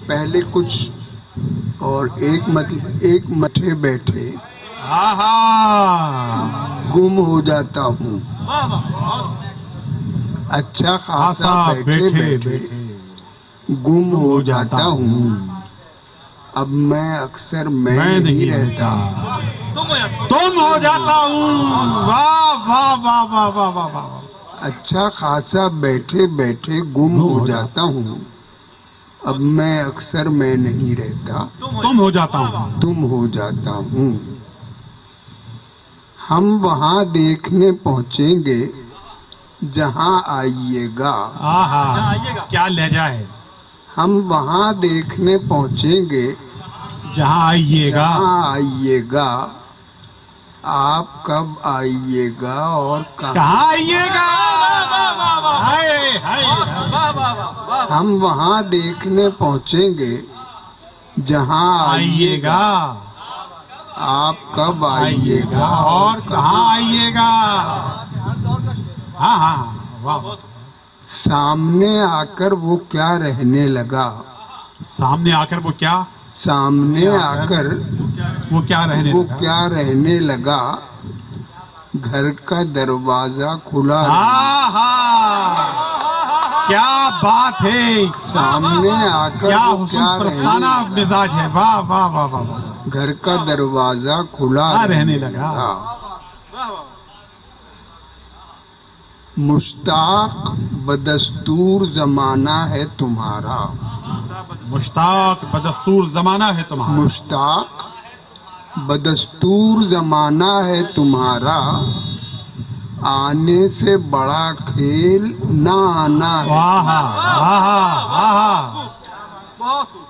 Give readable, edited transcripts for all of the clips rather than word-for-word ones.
पहले कुछ और एक मठे बैठे गुम हो जाता हूँ। अच्छा खासा बैठे बैठे गुम हो जाता हूँ। अब मैं अक्सर मैं नहीं रहता, तुम हो जाता हूँ। वाह वाह वाह वाह वाह वाह वाह। अच्छा खासा बैठे बैठे गुम हो जाता हूँ। अब मैं अक्सर मैं नहीं रहता, तुम हो जाता हूँ। तुम हो जाता हूँ। हम वहाँ देखने पहुँचेंगे जहाँ आइएगा। आहा, क्या लहजा है। हम वहाँ देखने पहुँचेंगे जहाँ आइएगा। जहाँ आइएगा। आप कब आइएगा और कहाँ आइएगा। हाय हाय। हम वहाँ देखने पहुँचेंगे जहाँ आइएगा। आप कब आइएगा और कहाँ आइएगा। हाँ हाँ वाह। सामने आकर वो क्या रहने लगा। सामने आकर वो क्या। सामने आकर वो क्या रहने लगा। घर का दरवाजा खुला। क्या बात है। सामने आकर क्या वो क्या प्रस्ताना मिजाज है। वाह वाह वाह वाह। घर का दरवाजा खुला रहने लगा। मुश्ताक बदस्तूर जमाना है तुम्हारा। मुश्ताक बदस्तूर जमाना है तुम्हारा। मुश्ताक बदस्तूर जमाना है तुम्हारा। आने से बड़ा खेल ना आना है।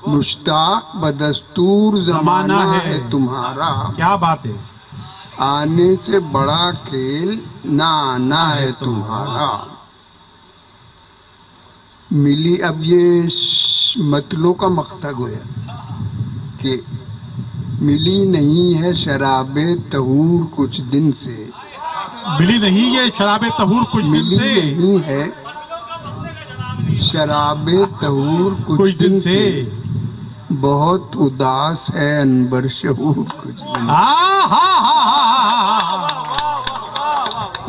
मुश्ताक बदस्तूर जमाना है तुम्हारा। क्या बात है। आने से बड़ा खेल ना आना है तुम्हारा। मिली अब ये मतलों का मक्ता गोया कि मिली नहीं है शराबे तहूर कुछ दिन से। मिली नहीं है शराबे तहूर कुछ दिन से। मिली नहीं है शराबे तहूर कुछ दिन से। बहुत उदास है अनबर शहूर कुछ दिन।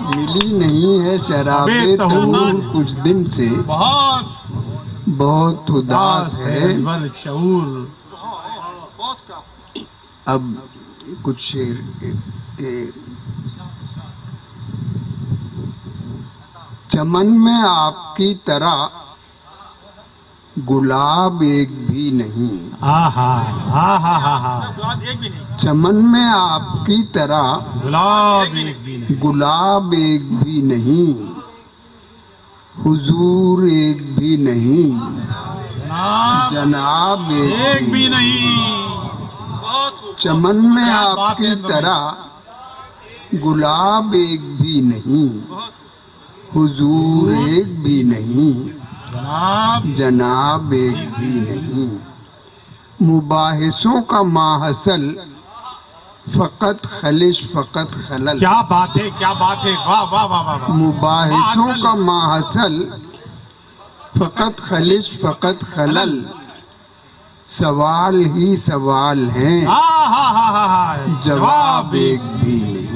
मिली नहीं है शराबे तहूर कुछ दिन से। बहुत उदास है अनबर शहूर। अब कुछ शेर चमन में आपकी तरह गुलाब एक भी नहीं। चमन में आपकी तरह गुलाब एक भी नहीं। हुजूर एक भी नहीं। जनाब एक भी नहीं। चमन में आपकी तरह गुलाब एक भी नहीं। हुजूर एक भी नहीं। जनाब एक भी नहीं। मुबाहिसों का माहसल फकत खलिश फकत खलल। क्या बात है। क्या बात है। वाह वाह वाह वाह। मुबाहिसों का माहसल फकत खलिश फकत खलल। सवाल ही सवाल हैं। जवाब एक भी नहीं।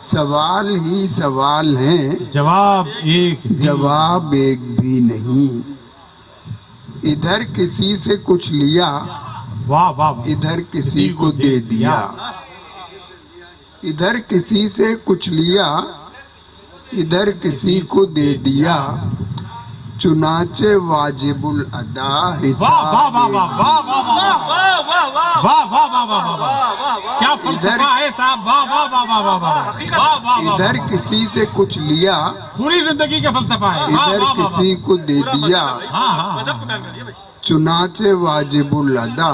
सवाल ही सवाल हैं। जवाब एक भी नहीं। इधर किसी से कुछ लिया। वाह वाह। इधर किसी को दे दिया। इधर किसी से कुछ लिया। इधर किसी को दे दिया। चुनाचे वाजिबुल अदा हिसाब। क्या फलसफा है साहब। वाह वाह वाह वाह वाह वाह। इधर किसी से कुछ लिया। पूरी जिंदगी का फलसफा है। इधर किसी को दे दिया। चुनाचे वाजिबुल अदा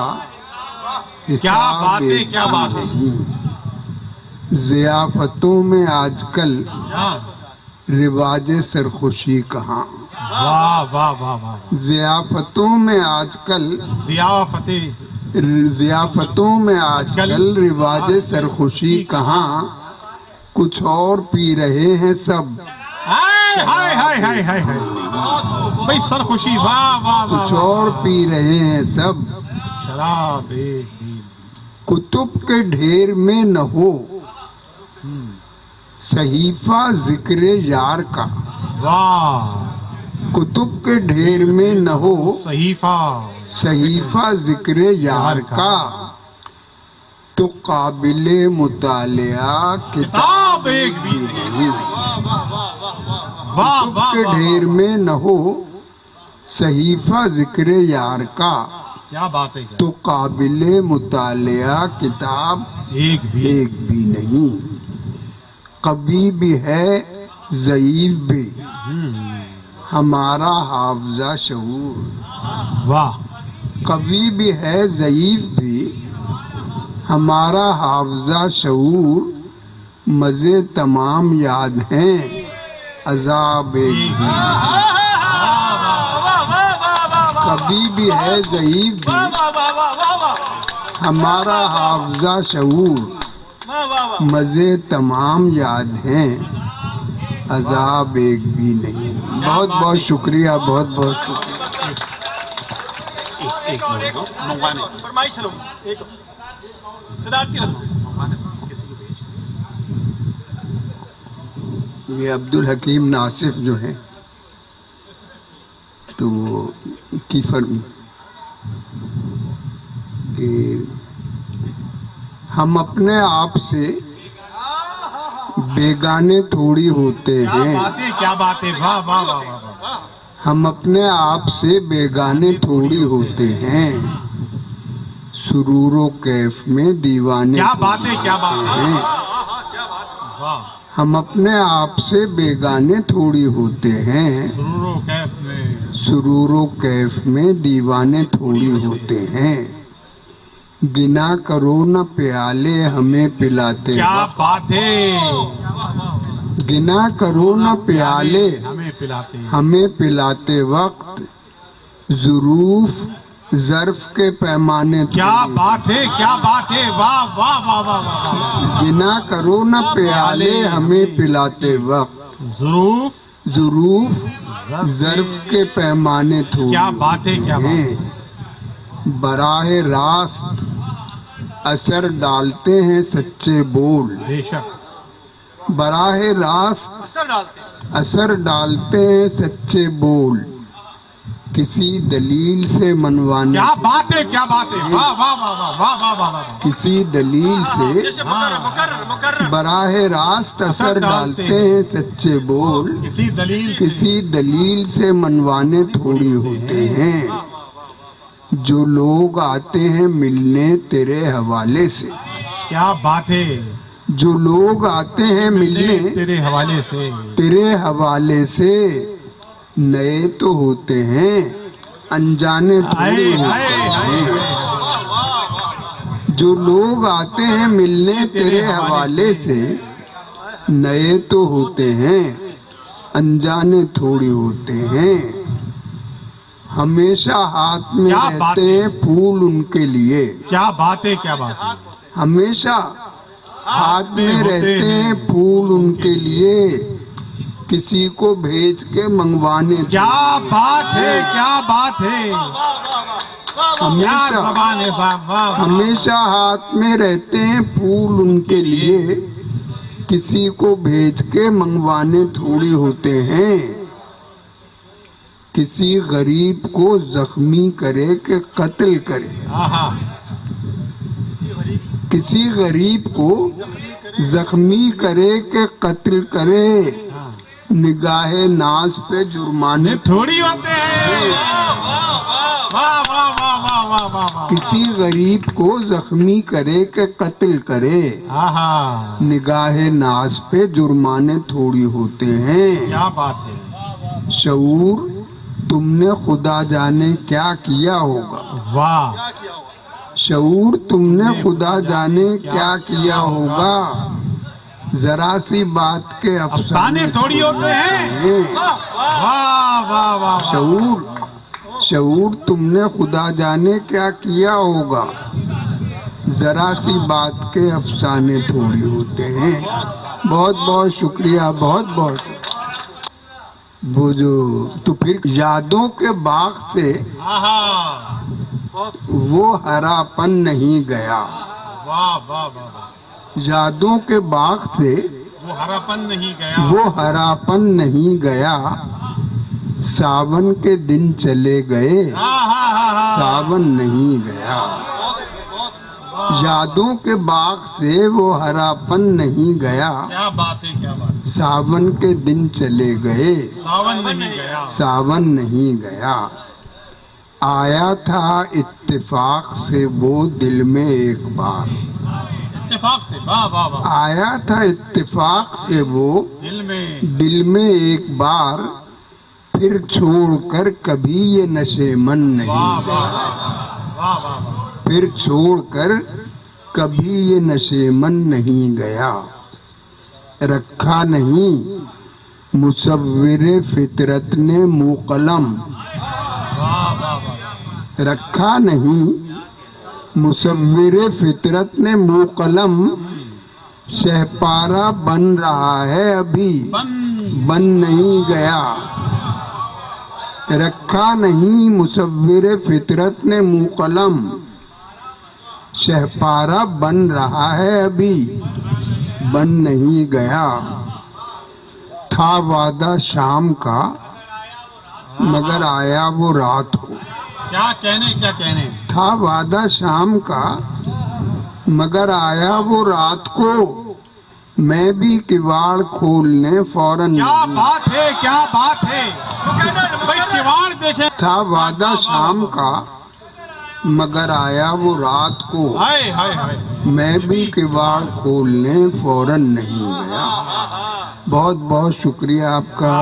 क्या बात है। क्या बात है। ज़ियाफ़तों में आजकल रिवाजे सरखुशी कहाँ। वाह वाह वाह वाह। ज़ियाफ़तों में आजकल ज़ियाफ़तों में आजकल रिवाजे सरखुशी कहाँ। कुछ और पी रहे हैं सब, हाय हाय हाय हाय हाय हाय भाई सर खुशी, वाह वाह वाह कुछ और पी रहे हैं सब। शराब एक भी। कुतुब के ढेर में न हो सहीफा जिक्र यार का, वाह कुतुब के ढेर में न हो सहीफा सहीफा जिक्र यार का, तो काबिले मुतालिया किताब एक भी नहीं। वाह कुतुब वाह के ढेर में न हो सहीफा जिक्र यार का, क्या बात है, तो काबिले मुतालिया किताब एक भी एक भी नहीं। कभी भी है ज़ईफ भी हमारा हाफजा शऊर, वाह कभी भी है ज़ईफ भी हमारा हाफजा शऊर, मज़े तमाम याद हैं अज़ाब एक भी। कभी भी है ज़ईफ भी हमारा हाफजा शऊर, मज़े तमाम याद हैं अज़ाब एक भी नहीं। बहुत बहुत शुक्रिया, बहुत बहुत शुक्रिया। फरमाइश लो एक सिद्धार्थ की ये अब्दुल हकीम नासिफ जो है तो की फर्म कि हम अपने आप से बेगाने थोड़ी होते हैं, क्या बात है, वाह वाह वाह वाह। हम अपने आप से बेगाने थोड़ी होते हैं, सुरूरो कैफ में दीवाने क्या बात है, क्या बात है, वाह। हम अपने आप से बेगाने थोड़ी होते हैं, सुरूरो कैफ में दीवाने थोड़ी होते हैं। गिना करो न प्याले हमें पिलाते, क्या बात है, गिना करो न प्याले हमें पिलाते वक्त, ज़ुरूफ ज़र्फ के पैमाने, क्या बात है, क्या बात है, वाह वाह वाह वाह वाह। गिना करो न प्याले हमें पिलाते वक्त, ज़ुरूफ ज़र्फ के पैमाने थोड़ी, क्या बात है, क्या बात है। बराहे रास्त असर डालते हैं सच्चे बोल, बेशक बराहे रास्त असर डालते हैं सच्चे बोल, किसी दलील से मनवाने, क्या बात है, क्या बात है, वाह वाह वाह वाह वाह वाह वाह वाह। किसी दलील से बराहे रास्त असर डालते हैं सच्चे बोल, किसी दलील से मनवाने थोड़ी होते हैं। जो लोग आते हैं मिलने तेरे हवाले से, क्या बात है, जो लोग आते हैं मिलने तेरे हवाले से, तेरे हवाले से, नए तो होते हैं अनजाने थोड़ी होते हैं। जो लोग आते हैं मिलने तेरे हवाले से, नए तो होते हैं अनजाने थोड़ी होते हैं। हमेशा हाथ में रहते हैं फूल उनके लिए, क्या बात है, क्या बात है। हमेशा हाथ में रहते हैं फूल उनके लिए, किसी को भेज के मंगवाने, क्या बात है, क्या बात है, हमेशा हाथ में रहते हैं फूल उनके लिए, किसी को भेज के मंगवाने थोड़ी होते हैं। किसी गरीब को जख्मी करे के कत्ल करे, किसी गरीब को जख्मी करे के कत्ल करे, निगाहे नाज पे जुर्माने थोड़ी होते हैं। वाह वाह वाह वाह वाह वाह। किसी गरीब को जख्मी करे के कत्ल करे, निगाहे नाज पे जुर्माने थोड़ी होते हैं। क्या बात है। शऊर तुमने खुदा जाने क्या किया होगा, वाह। शऊर तुमने खुदा जाने क्या किया होगा, जरा सी बात के अफसाने थोड़ी होते हैं। वाह वाह वाह। शऊर तुमने खुदा जाने क्या किया होगा, जरा सी बात के अफसाने थोड़ी होते हैं। बहुत बहुत शुक्रिया, बहुत बहुत। वो जो तो फिर यादों के बाग से वो हरापन नहीं गया। वाह वाह वाह। यादों के बाग से वो हरापन नहीं गया, वो हरापन नहीं गया। सावन के दिन चले गए, सावन नहीं गया। यादों के बाग से वो हरापन नहीं गया। क्या बात है, क्या बात। सावन के दिन चले गए, सावन नहीं गया, सावन नहीं गया। आया था इत्तेफाक से वो दिल में एक बार, इत्तेफाक से। वाह वाह वाह। आया था इत्तेफाक से वो दिल में एक बार। फिर छोड़कर कभी ये नशे मन नहीं वाह गया। फिर छोड़कर कभी ये नशे मन नहीं गया। रखा नहीं मुसव्विरे फितरत ने मुकलम, रखा नहीं मुसव्विरे फितरत ने मुकलम। शहपारा बन रहा है अभी, बन नहीं गया। रखा नहीं मुसव्विरे फितरत ने मुकलम। शहपारा बन रहा है अभी, बन नहीं गया। था वादा शाम का मगर आया वो रात को। क्या कहने, क्या कहने। था वादा शाम का मगर आया वो रात को। मैं भी किवाड़ खोलने फौरन। क्या बात है, क्या बात है। भाई किवाड़ देखे। था वादा शाम का मगर आया वो रात को। हाय हाय हाय। मैं भी किवाड़ खोलने फौरन नहीं गया। बहुत बहुत शुक्रिया आपका।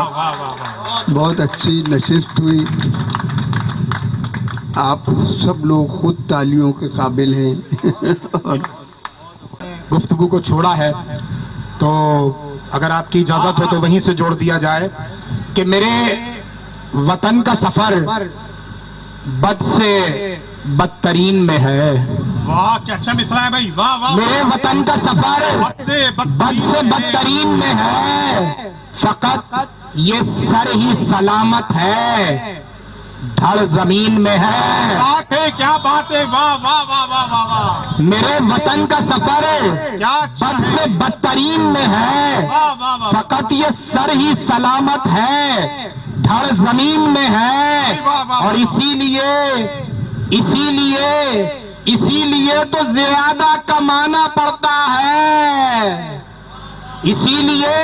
बहुत अच्छी नशिस्त हुई। आप सब लोग खुद तालियों के काबिल हैं। गुफ्तगू को छोड़ा है तो अगर आपकी इजाजत हो तो वहीं से जोड़ दिया जाए कि मेरे वतन का सफर बद से बदतरीन में है। वाह क्या अच्छा मिसरा है भाई। वाह वाह। मेरे वतन का सफर बद से बदतरीन में है। फकत ये सर ही सलामत है, धड़ जमीन में है। बात है, क्या बात है। वाह वाह वाह वाह वाह वाह। मेरे वतन का सफर क्या अच्छा बद से बदतरीन में है। वाह वाह वाह। फकत ये सर ही सलामत है, धड़ जमीन में है। और इसीलिए तो ज्यादा कमाना पड़ता है। इसीलिए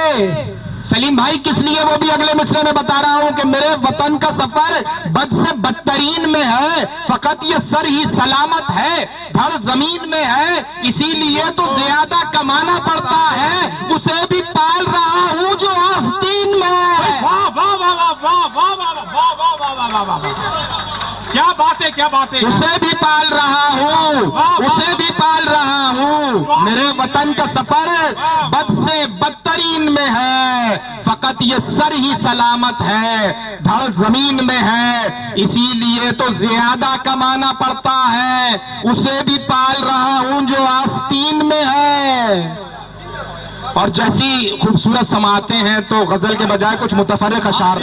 सलीम भाई किस लिए, वो भी अगले मिसरे में बता रहा हूं कि मेरे वतन का सफर बद से बदतरीन में है। फकत ये सर ही सलामत है, धड़ जमीन में है। इसीलिए तो ज्यादा कमाना पड़ता है। उसे भी पाल रहा हूं जो आस्तीन में है। वाह वाह वाह वाह वाह वाह वाह वाह वाह वाह वाह वाह। क्या बात है, क्या बात है। उसे भी पाल रहा हूँ, उसे भी पाल रहा हूँ। मेरे वतन का सफर बद से बदतरीन में है। फकत ये सर ही सलामत है, धड़ जमीन में है। इसीलिए तो ज्यादा कमाना पड़ता है। उसे भी पाल रहा हूँ जो आस्तीन में है। और जैसी खूबसूरत समाते हैं तो गजल के बजाय कुछ मुतफर्रिक अशार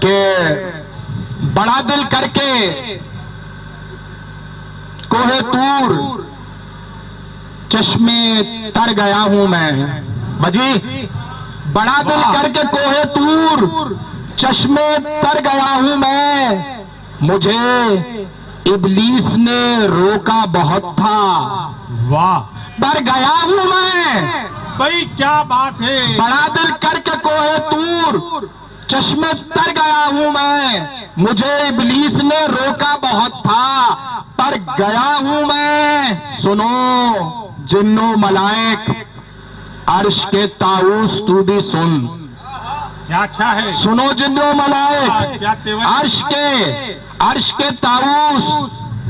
के बड़ा दिल करके कोहे तूर चश्मे तर गया हूं मैं। बजी बड़ा दिल करके कोहे तूर चश्मे तर गया हूं मैं। मुझे इब्लीस ने रोका बहुत था, वाह पर गया हूं मैं। भाई क्या बात है। बड़ा दिल करके कोहे तूर चश्मे तर गया हूं मैं। मुझे इब्लीस ने रोका बहुत था, पर गया हूं मैं। सुनो जिन्नो मलाइक अर्श के ताऊस तू भी सुन। क्या अच्छा है। सुनो जिन्नो मलाइक अर्श के ताऊस।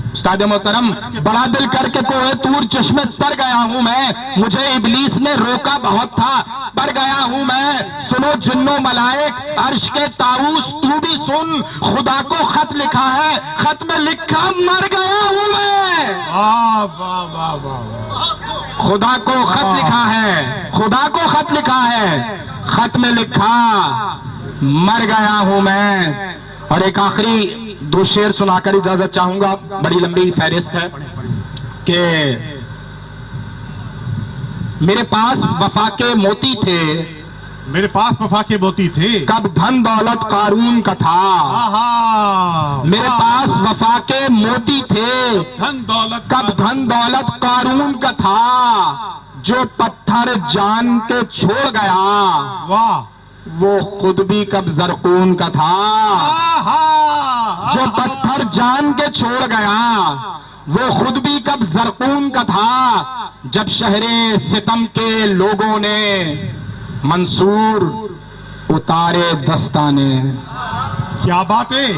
उस्ताद मोहतरम बड़ा दिल करके कोहे तूर चश्मे तर गया हूं मैं। मुझे इब्लीस ने रोका बहुत था, पर गया हूं मैं। सुनो जिन्नो मलाइक अर्श के ताऊस तू भी सुन। खुदा को खत लिखा है, खत में लिखा मर गया हूं मैं। वाह वाह वाह वाह। खुदा को खत लिखा है, खुदा को खत लिखा है, खत में लिखा मर गया हूं मैं। और एक आखिरी 2 शेर सुनाकर इजाजत चाहूंगा, बड़ी लंबी फहरिस्त है कि मेरे पास वफा के मोती थे, मेरे पास वफा के मोती थे, कब धन दौलत कारून का था। आहा, मेरे पास वफा के मोती थे, धन दौलत, कब धन दौलत कारून का था। जो पत्थर जान के छोड़ गया, वाह, वो खुद भी कब जरकून का था। आहा, जो पत्थर जान के छोड़ गया, वो खुद भी कब जरकून का था। जब शहरे सितम के लोगों ने मंसूर उतारे दस्ताने। क्या बात है।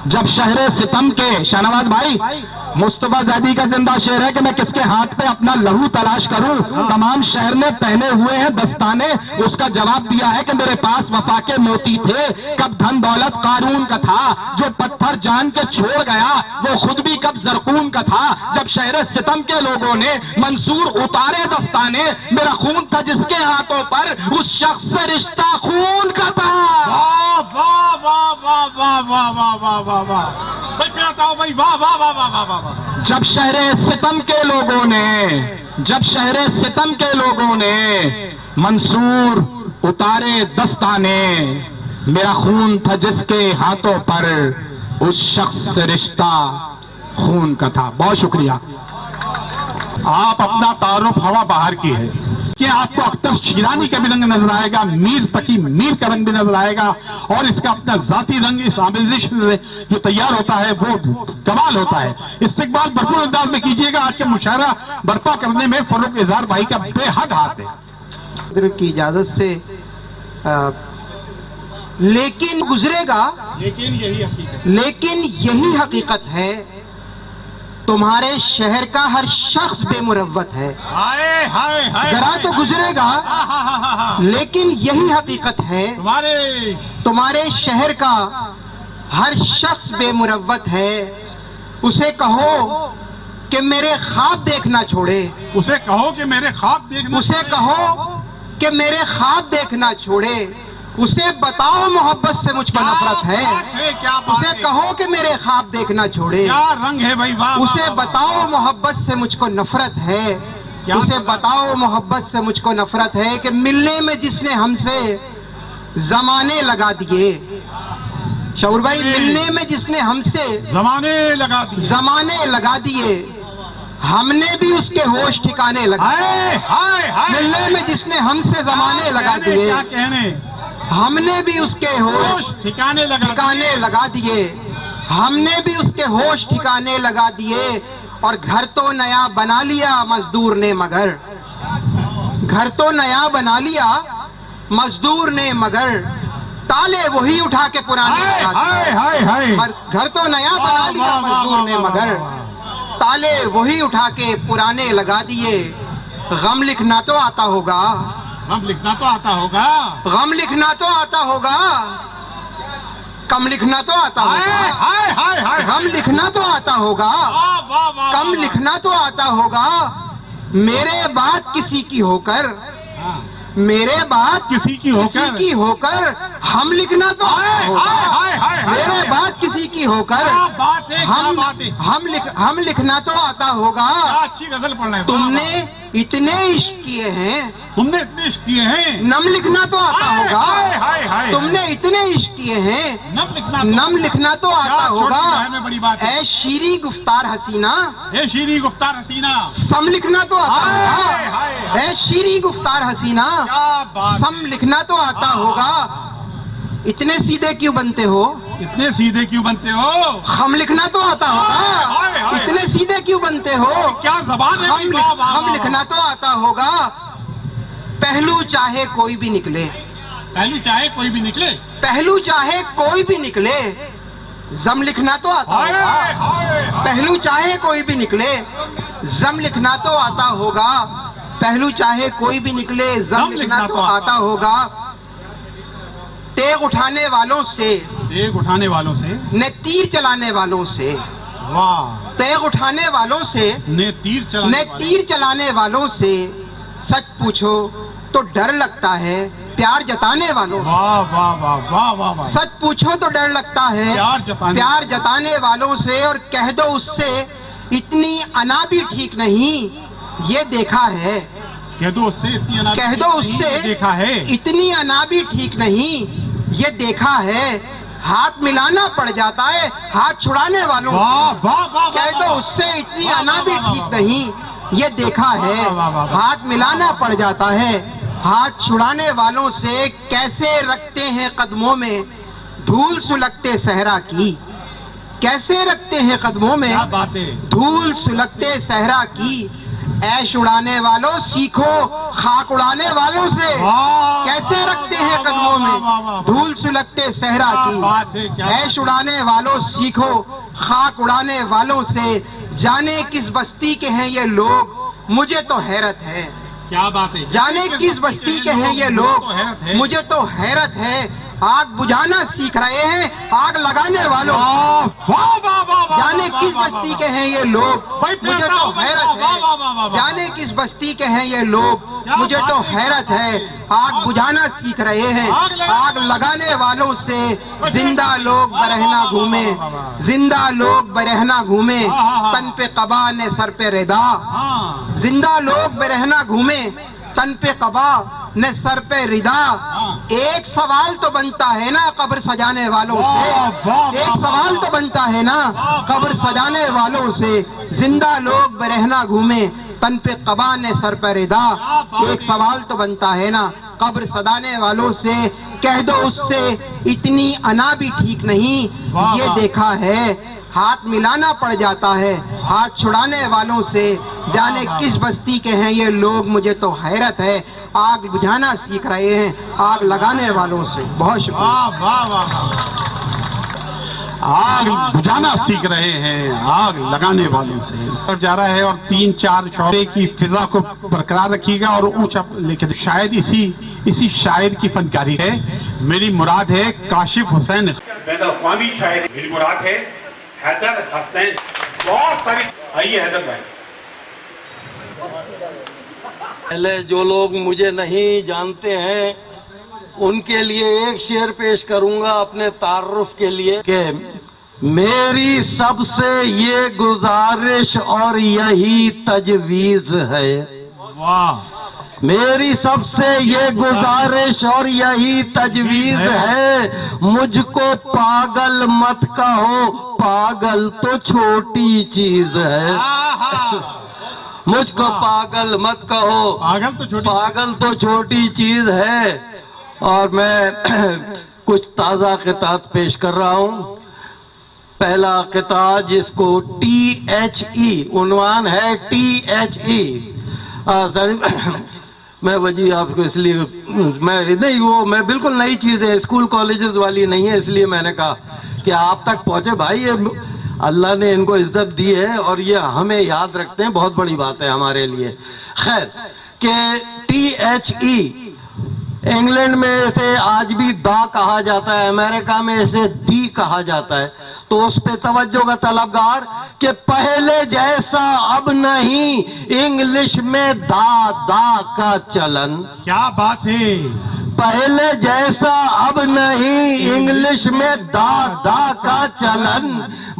जब शहरे सितम के, शाहनवाज भाई, मुस्तफा ज़ैदी का जिंदा शेर है कि मैं किसके हाथ पे अपना लहू तलाश करूं। तमाम शहर ने पहने हुए हैं दस्ताने। उसका जवाब दिया है कि मेरे पास वफा के मोती थे, कब धन दौलत कारून का था। जो पत्थर जान के छोड़ गया, वो खुद भी कब जरकून का था। जब शहर सितम के लोगों ने मंसूर उतारे दस्ताने, मेरा खून था जिसके हाथों पर, उस शख्स से रिश्ता खून का था। वाह वाह वाह वाह वाह वाह वाह वाह वाह वाह, भाई कहता हूं भाई, वाह वाह वाह वाह वाह वाह। जब शहरे सितम के लोगों ने, जब शहरे सितम के लोगों ने मंसूर उतारे दस्ताने, मेरा खून था जिसके हाथों पर, उस शख्स से रिश्ता खून का था। बहुत शुक्रिया। आप अपना तारुफ हवा बाहर की है कि आपको अख्तर शिरानी का भी रंग नजर आएगा, मीर तकी मीर का रंग भी नजर आएगा, और इसका अपना जाती रंग इस आमेजिश से जो तैयार होता है वो कमाल होता है। इस्तिकबाल भरपूर अंदाज में कीजिएगा। आज के मुशायरा बर्पा करने में फरूक इजहार भाई का बेहद हाथ है। की इजाजत से लेकिन गुजरेगा, लेकिन यही हकीकत है, तुम्हारे शहर का हर शख्स बेमुरव्वत है। हाय हाय हाय, जरा तो गुजरेगा, लेकिन यही हकीकत है, तुम्हारे शहर का हर शख्स बेमुरव्वत है। उसे कहो कि मेरे ख्वाब देखना छोड़े, उसे कहो कि मेरे ख्वाब देखना, उसे कहो कि मेरे ख्वाब देखना छोड़े। उसे बताओ मोहब्बत से मुझको नफरत है। क्या बात उसे है। कहो कि मेरे ख्वाब देखना छोड़े। क्या रंग है भाई, वाह। उसे बताओ मोहब्बत से मुझको नफरत है। उसे बताओ मोहब्बत से मुझको नफरत है कि मिलने में जिसने हमसे जमाने लगा दिए। शऊर भाई, मिलने में जिसने हमसे जमाने लगा दिए, हमने भी उसके होश ठिकाने लगाए। मिलने में जिसने हमसे जमाने लगा दिए, क्या कहने, हमने भी उसके होश ठिकाने लगा दिए। हमने भी उसके होश ठिकाने लगा दिए। और घर तो नया बना लिया मजदूर ने, मगर घर तो नया बना लिया मजदूर ने, मगर ताले वही उठा के पुराने लगा दिए। घर तो नया बना लिया मजदूर ने, मगर ताले वही उठा के पुराने लगा दिए। गम लिखना तो आता होगा, गम लिखना तो आता होगा, गम लिखना तो आता होगा, कम लिखना तो आता होगा। गम लिखना तो आता होगा, कम लिखना तो आता होगा। मेरे बाद किसी की होकर, मेरे बाद किसी की होकर हम लिखना तो आता होगा। मेरे बाद किसी की होकर हम लिखना तो आता होगा। अच्छी गजल पढ़ रहे हैं। तुमने इतने इश्क किए हैं, तुमने इतने इश्क किए हैं, नम लिखना तो आता होगा। तुमने इतने इश्क किए हैं, नम लिखना तो आता होगा। बड़ी बात है। ऐ शीरी गुफ्तार हसीना, ए शीरी गुफ्तार हसीना, सम लिखना तो आता होगा। ऐ शीरी गुफ्तार हसीना, सम लिखना तो आता होगा। इतने सीधे क्यों बनते हो, इतने सीधे क्यों बनते हो, हम लिखना तो आता होगा। इतने सीधे क्यों बनते हो, क्या जबान है। हम लिखना तो आता होगा। पहलू चाहे कोई भी निकले, पहलू चाहे कोई भी निकले, पहलू चाहे कोई भी निकले, जम लिखना तो आता होगा। पहलू चाहे कोई भी निकले, जम लिखना तो आता होगा। पहलू चाहे कोई भी निकले, जम लिखना तो आता होगा। तेग उठाने वालों से, तेग उठाने वालों से, न तीर चलाने वालों से, वाह। तेग उठाने वालों से, ने तीर चलाने वालों से सच पूछो तो डर लगता है प्यार जताने वालों से। वाह वाह वाह वाह वाह वाह। सच पूछो तो डर लगता है प्यार जताने वालों से, और कह दो उससे इतनी अना भी ठीक नहीं ये देखा है। कह दो उससे देखा है इतनी अना भी ठीक नहीं ये देखा है। हाथ मिलाना पड़ जाता है हाथ छुड़ाने वालों से। कह दो उससे इतनी अना भी ठीक नहीं ये देखा है। हाथ मिलाना पड़ जाता है हाथ छुड़ाने वालों से। कैसे रखते हैं कदमों में धूल सुलगते सहरा की, कैसे रखते हैं कदमों में धूल सुलगते सहरा की। ऐश उड़ाने वालों सीखो खाक उड़ाने वालों से। कैसे रखते हैं कदमों में धूल सुलगते सहरा की। ऐश उड़ाने वालों सीखो खाक उड़ाने वालों से। जाने किस बस्ती के हैं ये लोग मुझे तो हैरत है। क्या बात है। जाने किस बस्ती के हैं ये लोग मुझे तो हैरत है। आग बुझाना सीख रहे हैं आग लगाने वालों। जाने किस बस्ती के हैं ये लोग मुझे तो हैरत है। जाने किस बस्ती के हैं ये लोग मुझे तो हैरत है। आग बुझाना सीख रहे हैं आग लगाने वालों से। जिंदा लोग बरहना घूमे, जिंदा लोग बरहना घूमे, तन पे कबा ने सर पे रिदा। जिंदा लोग बरहना घूमे तन पे कबा ने सर पे रिदा। एक सवाल तो बनता है ना कब्र सजाने वालों से। एक सवाल तो बनता है ना कब्र सजाने वालों से। जिंदा लोग बरहना घूमे तन पे कबा ने सर पे रिदा। एक सवाल तो बनता है ना कब्र सजाने वालों से। कह दो उससे इतनी अना भी ठीक नहीं ये देखा है। हाथ मिलाना पड़ जाता है हाथ छुड़ाने वालों से। जाने किस बस्ती के हैं ये लोग मुझे तो हैरत है। आग बुझाना सीख रहे हैं आग लगाने वालों से। बहुत शुक्रिया। आग बुझाना सीख रहे हैं आग लगाने वालों से। और जा रहा है और 3-4 शौरे की फिजा को बरकरार रखिएगा और ऊंचा लेके। शायद इसी शायर की फनकारी है। मेरी मुराद है काशिफ हुसैन बैनुल-अक़वामी शायर। मेरी मुराद है हैदर हसनैन। बहुत सारी आइए हैदर भाई। पहले जो लोग मुझे नहीं जानते हैं उनके लिए एक शेर पेश करूंगा अपने तारुफ के लिए कि मेरी सबसे ये गुजारिश और यही तजवीज है। वाह। मेरी सबसे ये गुजारिश और यही तजवीज है। मुझको पागल मत कहो पागल तो छोटी चीज है। मुझको पागल मत कहो पागल तो छोटी चीज है। और मैं कुछ ताजा किताब पेश कर रहा हूँ। पहला किताब जिसको THE उन्वान है THE। मैं वजह आपको इसलिए मैं बिल्कुल नई चीज है स्कूल कॉलेजेस वाली नहीं है इसलिए मैंने कहा कि आप तक पहुंचे भाई। ये अल्लाह ने इनको इज्जत दी है और ये हमें याद रखते हैं बहुत बड़ी बात है हमारे लिए। खैर के THE इंग्लैंड में इसे आज भी दा कहा जाता है, अमेरिका में इसे दी कहा जाता है। तो उस पे तवज्जो का तलबगार कि पहले जैसा अब नहीं इंग्लिश में दा का चलन। क्या बात है। पहले जैसा अब नहीं इंग्लिश में दा का चलन।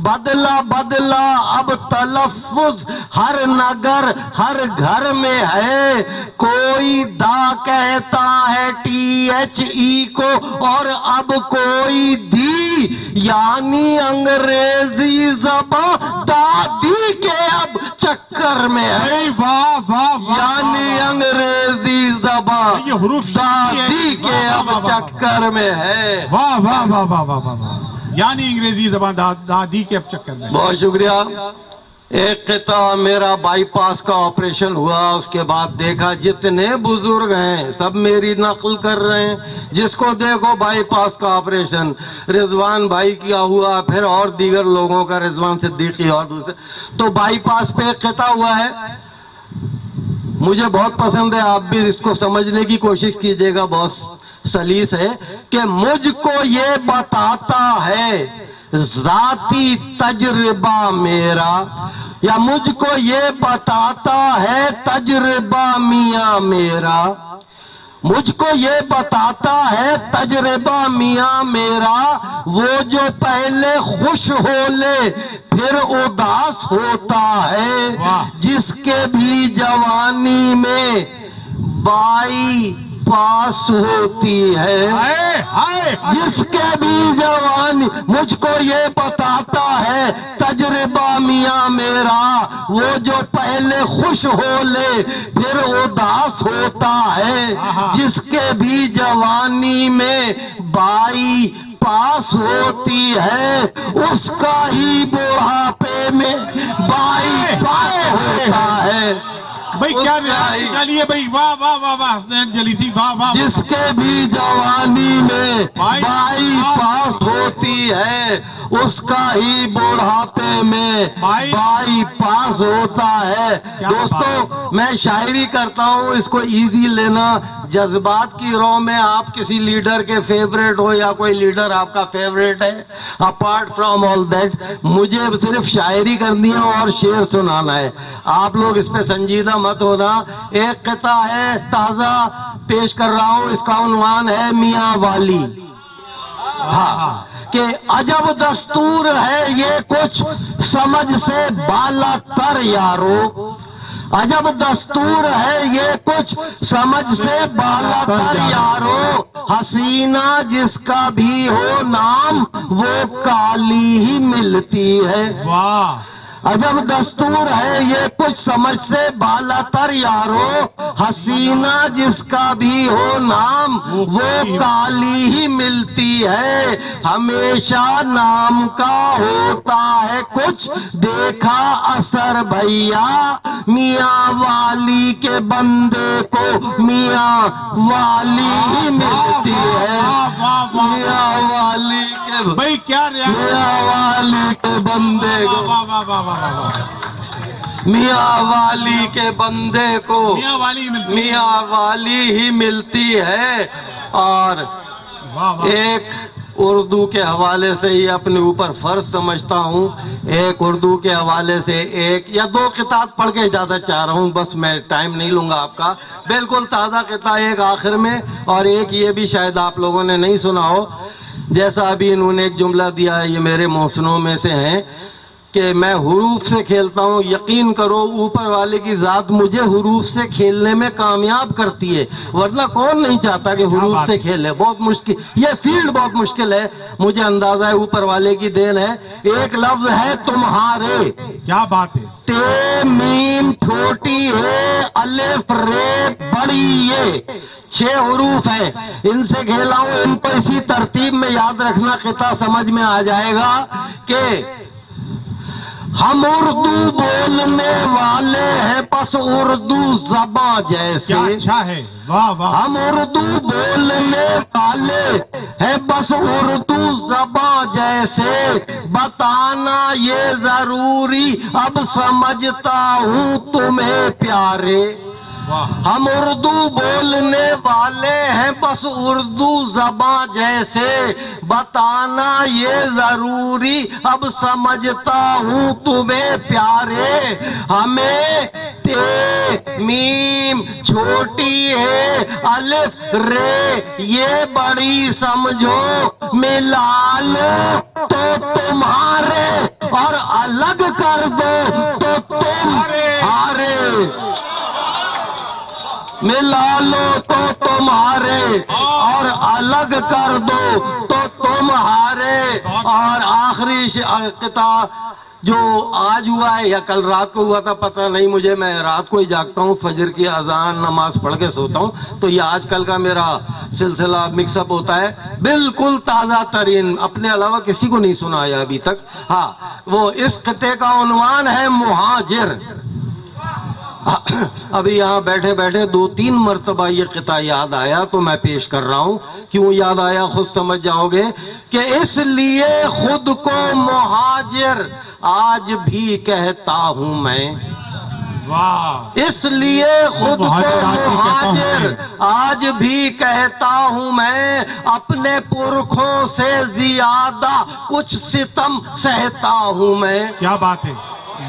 बदला बदला अब तलफ्फुज हर नगर हर घर में है। कोई दा कहता है THE को और अब कोई दी यानी अंग्रेजी ज़बान दादी के अब चक्कर में है। वाह वाह वाह। यानी अंग्रेजी ज़बान दादी के अब चक्कर में है। वाह वाह वाह वाह वाह वाह। यानी अंग्रेजी ज़बान दादी के अब चक्कर में। बहुत शुक्रिया। एक किताब मेरा बाईपास का ऑपरेशन हुआ उसके बाद देखा जितने बुजुर्ग हैं सब मेरी नकल कर रहे हैं। जिसको देखो बाईपास का ऑपरेशन। रिजवान भाई का हुआ फिर और दीगर लोगों का रिजवान सिद्दीकी और दूसरे। तो बाईपास पे एक किताब हुआ है मुझे बहुत पसंद है आप भी इसको समझने की कोशिश कीजिएगा। बहुत सलीस है कि मुझको ये बताता है जाती तजुर्बा मेरा, या मुझको ये बताता है तजुर्बा मियाँ मेरा, मुझको ये बताता है तजुर्बा मियाँ मेरा, वो जो पहले खुश हो ले फिर उदास होता है, जिसके भी जवानी में बाई पास होती है, जिसके भी जवानी, मुझको ये बताता है तजुर्बा मियाँ मेरा, वो जो पहले खुश हो ले फिर उदास होता है, जिसके भी जवानी में बाई पास होती है, उसका ही बुढ़ापे में बाई पास होता है। भाई क्या निकालिए भाई, वाह वाह वाह वाह, हसनैन जलीसी वाह वाह। जिसके भी जवानी में बाई पास होती है, उसका ही बुढ़ापे में बाई पास होता है। दोस्तों, मैं शायरी करता हूँ, इसको इजी लेना। जज्बात की रौ में आप किसी लीडर के फेवरेट हो या कोई लीडर आपका फेवरेट है, अपार्ट फ्रॉम ऑल दैट, मुझे सिर्फ शायरी करनी है और शेर सुनाना है। आप लोग इस पे संजीदा मत होना। एक किता है, ताजा पेश कर रहा हूं, इसका उन्वान है मियाँ वाली। हाँ, कि अजब दस्तूर है ये कुछ समझ से बाला तर यारो, अजब दस्तूर है ये कुछ समझ से बाला तर यारो, हसीना जिसका भी हो नाम वो काली ही मिलती है। वाह, अजब दस्तूर है ये कुछ समझ से बाला तर यारो, हसीना जिसका भी हो नाम वो काली ही मिलती है, हमेशा नाम का होता है कुछ देखा असर भैया, मियाँ वाली के बंदे को मियाँ वाली ही मिलती है, मियाँ वाली के भाई क्या मियाँ वाली के बंदे को, वाह वाह वाह वाह, मियाँ वाली के बंदे को मियाँ वाली मिलती, मियाँ वाली ही मिलती है। और वाह वाह, एक उर्दू के हवाले से ही अपने ऊपर फर्ज समझता हूँ, एक उर्दू के हवाले से एक या दो किताब पढ़ के ज्यादा चाह रहा हूँ, बस मैं टाइम नहीं लूंगा आपका। बिल्कुल ताज़ा किताब एक आखिर में, और एक ये भी शायद आप लोगों ने नहीं सुना हो, जैसा अभी इन्होंने एक जुमला दिया है, ये मेरे मोहसिनों में से हैं कि मैं हुरूफ से खेलता हूँ। यकीन करो ऊपर वाले की जात मुझे हुरूफ से खेलने में कामयाब करती है, वरना कौन नहीं चाहता कि हुरूफ से खेले। बहुत मुश्किल, ये फील्ड बहुत मुश्किल है, मुझे अंदाजा है ऊपर वाले की देन है। एक लफ्ज है तुम्हारे, क्या बात है, ते मीम छोटी है, अलिफ रे बड़ी ये 6 हुरूफ है, इनसे खेला हूँ। इनको इसी तरतीब में याद रखना, किता समझ में आ जाएगा कि हम उर्दू बोलने वाले हैं बस उर्दू ज़बां जैसे, क्या अच्छा है, वाह वाह, हम उर्दू बोलने वाले हैं बस उर्दू ज़बां जैसे, बताना ये जरूरी अब समझता हूँ तुम्हें प्यारे, हम उर्दू बोलने वाले हैं बस उर्दू ज़बां जैसे, बताना ये जरूरी अब समझता हूँ तुम्हें प्यारे, हमें ते मीम छोटी है, अलिफ रे ये बड़ी समझो, मिला लो तो तुम्हारे और अलग कर दो तो तुम हारे, मिला लो तो तुम्हारे और अलग कर दो तो तुम हारे। और आखिरी किताब जो आज हुआ है या कल रात को हुआ था पता नहीं मुझे, मैं रात को ही जागता हूँ, फजर की अजान नमाज पढ़ के सोता हूँ, तो ये आजकल का मेरा सिलसिला मिक्सअप होता है। बिल्कुल ताज़ा तरीन, अपने अलावा किसी को नहीं सुनाया अभी तक। हाँ, वो इस खिते का उन्वान है मुहाजिर। अभी यहाँ बैठे बैठे 2-3 मरतबा ये किता याद आया तो मैं पेश कर रहा हूँ। क्यों याद आया खुद समझ जाओगे कि इसलिए खुद को मुहाजिर आज भी कहता हूँ मैं, वाह। इसलिए खुद को मुहाजिर आज भी कहता हूँ मैं, अपने पुरखों से ज्यादा कुछ सितम सहता हूँ मैं। क्या बात है,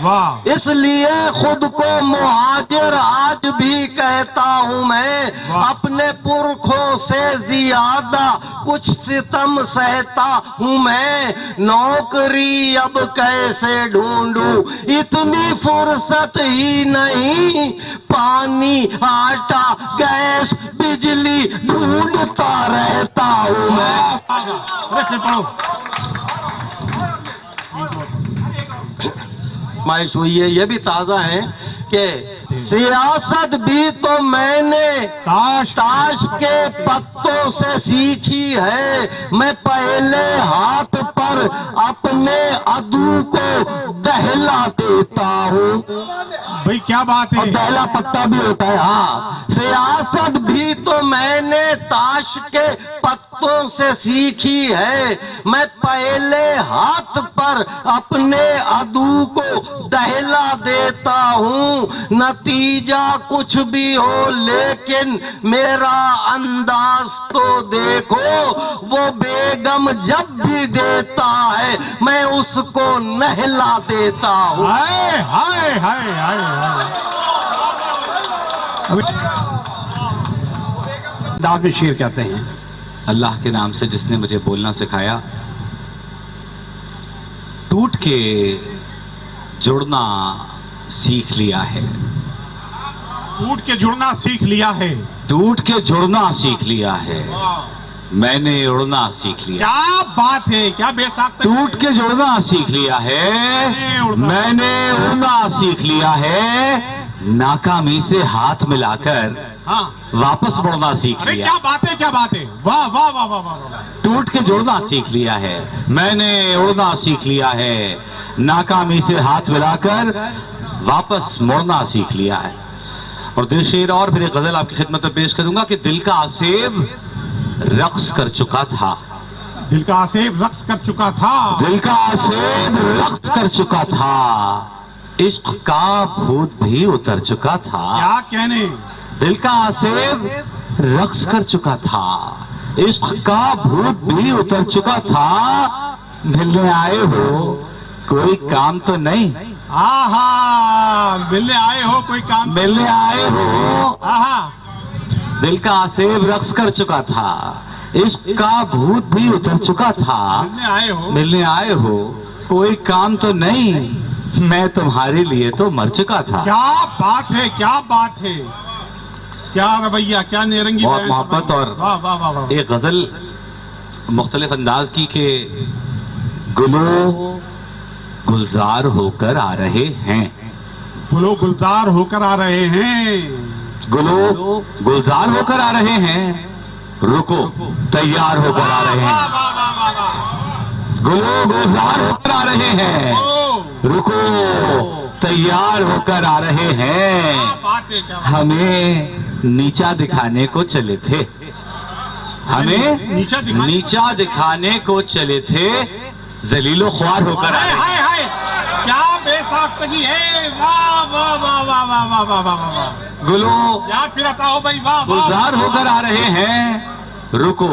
वाह। इसलिए खुद को मुहाजिर आज भी कहता हूँ मैं, अपने पुरखों से ज्यादा कुछ सितम सहता हूँ मैं। नौकरी अब कैसे ढूंढूं, इतनी फुर्सत ही नहीं, पानी आटा गैस बिजली ढूंढता रहता हूँ मैं। माइश हुई है, ये भी ताजा है कि सियासत भी तो मैंने ताश के पत्तों से सीखी है। मैं पहले हाथ पर अपने अदू को दहला देता हूँ। भाई क्या बात है, और दहला पत्ता भी होता है। हाँ, सियासत भी तो मैंने ताश के पत्तों से सीखी है। मैं पहले हाथ पर अपने अदू को दहला देता हूँ। नतीजा कुछ भी हो लेकिन मेरा अंदाज तो देखो, वो बेगम जब भी देता है मैं उसको नहला देता हूँ। हाय हाय हाय हाय। दाद में शेर कहते हैं, अल्लाह के नाम से जिसने मुझे बोलना सिखाया, टूट के जुड़ना सीख लिया है। टूट के जुड़ना सीख लिया है, टूट के जुड़ना सीख लिया है, मैंने उड़ना सीख लिया। क्या बात है, क्या बेसाख्त। टूट के जुड़ना सीख लिया है, मैंने उड़ना सीख लिया है, नाकामी से हाथ मिलाकर हाँ, वापस मुड़ना सीख अरे लिया। क्या बात है, क्या बात है, वाह वाह वाह वाह वाह। टूट के जुड़ना सीख लिया है, मैंने उड़ना सीख लिया है, नाकामी से हाथ मिलाकर वापस मुड़ना सीख लिया है। और दो शेर और फिर एक गजल आपकी खिदमत में पेश करूंगा कि दिल का आसेब रक्स कर चुका था। दिल का आसेब रक्स कर चुका था, दिल का आसेब रक्स कर चुका था, इश्क का भूत भी उतर चुका था। क्या कहने। दिल का आसेब रक्स कर चुका था, इश्क का भूत भी उतर चुका था। मिलने आए हो कोई काम तो नहीं, आहा, मिलने आए हो कोई काम। मिलने आए हो। आहा, दिल का आसेब रक्स कर चुका था, इश्क का भूत भी उतर चुका था। मिलने आए हो, मिलने आए हो कोई काम तो नहीं, मैं तुम्हारे लिए तो मर चुका था। क्या बात है, क्या बात है, क्या रवैया, क्या निरंगी। बहुत मोहब्बत। और वाह वाह वाह वाह। एक गजल मुख्तलिफ अंदाज की के गुलो गुलजार होकर आ रहे हैं, गुलो गुलजार होकर आ रहे हैं, गुलो गुलजार होकर आ रहे हैं, रुको तैयार होकर आ रहे वाह हैं। वाह वाह वाह वाह। गुलो गुलजार होकर आ रहे हैं, ओ, रुको तैयार होकर आ रहे हैं। क्या बात है, क्या बात है। हमें नीचा दिखाने को चले थे, हमें नीचा दिखाने को चले थे, जलीलो ख्वार होकर हाय आए। हाय हाय, क्या बेसाख्तगी है, वाह वाह वाह वाह वाह वाह वाह वाह वाह। गुलो याद फिराता हो भाई, वाह वाह। गुलजार होकर आ रहे हैं, रुको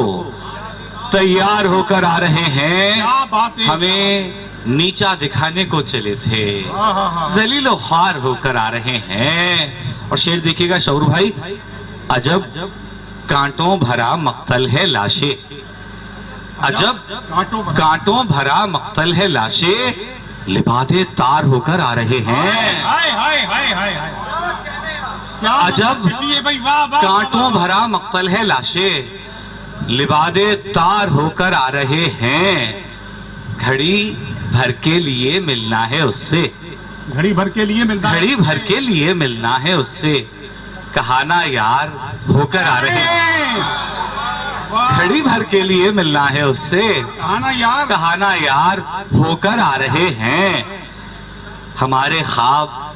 तैयार होकर आ रहे हैं। क्या बात है। हमें नीचा दिखाने को चले थे, हाँ, हाँ, हाँ। जलीलो ख्वार होकर आ रहे हैं। और शेर देखिएगा शौर भाई, अजब कांटों भरा मक्तल है लाशे, अजब कांटों भरा मक्तल है लाशे, लिबादे तार होकर आ रहे हैं। हाय हाय हाय हाय हाय, क्या अजब खुशी है भाई, वाह वाह। कांटों भरा मक्तल है लाशे, लिबादे तार होकर आ रहे हैं। घड़ी भर के लिए मिलना है उससे, घड़ी भर के लिए मिलता है, घड़ी भर के लिए मिलना है उससे, कहाना यार होकर आ रहे हैं। वाह। घड़ी भर के लिए मिलना है उससे, आना यार, कहाना यार होकर आ रहे हैं। हमारे ख्वाब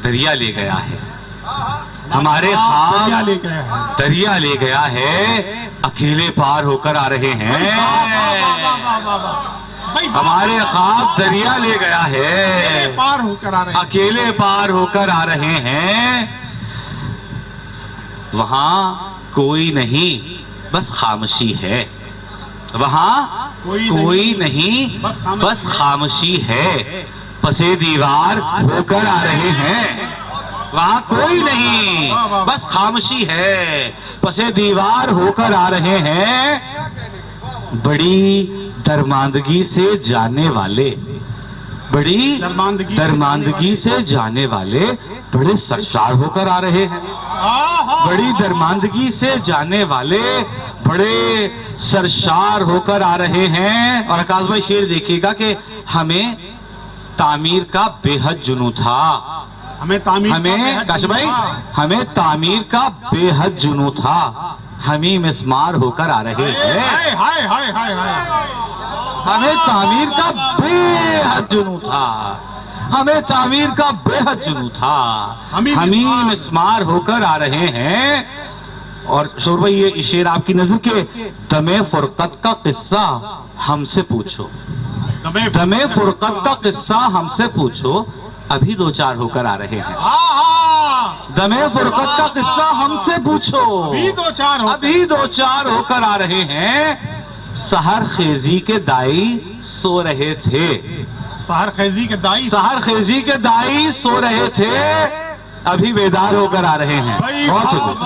दरिया ले गया है, हमारे दरिया ले ख्वाब गया है। दरिया ले गया है, अकेले पार होकर आ रहे हैं। वाह, वाह, वाह, वाह, वाह, वाह। हमारे ख्वाब दरिया ले गया है, पार होकर आ रहे हैं। अकेले पार होकर आ रहे हैं। वहां कोई नहीं, बस खामोशी है। वहां कोई नहीं, बस खामोशी है। पसे दीवार होकर आ रहे हैं। वहां कोई नहीं, बस खामोशी है। पसे दीवार होकर आ रहे हैं। बड़ी दरमांदगी से जाने वाले, बड़ी दरमांदगी से जाने वाले बड़े सरशार होकर आ रहे हैं। बड़ी दरमांदगी से जाने वाले बड़े सरशार होकर आ रहे हैं। और आकाश भाई शेर देखिएगा कि हमें तामीर का बेहद जुनून था। हमें काशिफ भाई, हमें तामीर का बेहद जुनून था। हम ही मिस्मार होकर आ रहे हैं। हमें तामीर का बेहद जुनून था। हमें तामीर का बेहद जुनून था। हम ही मिस्मार होकर आ रहे हैं। और शोर भाई, ये शेर आपकी नजर के दमे फुरकत का किस्सा हमसे पूछो। दमे फुरकत का किस्सा हमसे पूछो, अभी दो चार होकर आ रहे हैं। दमे फुरकत का किस्सा हमसे पूछो, अभी दो चार होकर आ रहे हैं। सहर खेजी के दाई सो रहे थे। सहर खेजी के दाई सो रहे थे, अभी बेदार होकर आ रहे हैं। बहुत शुक्रिया।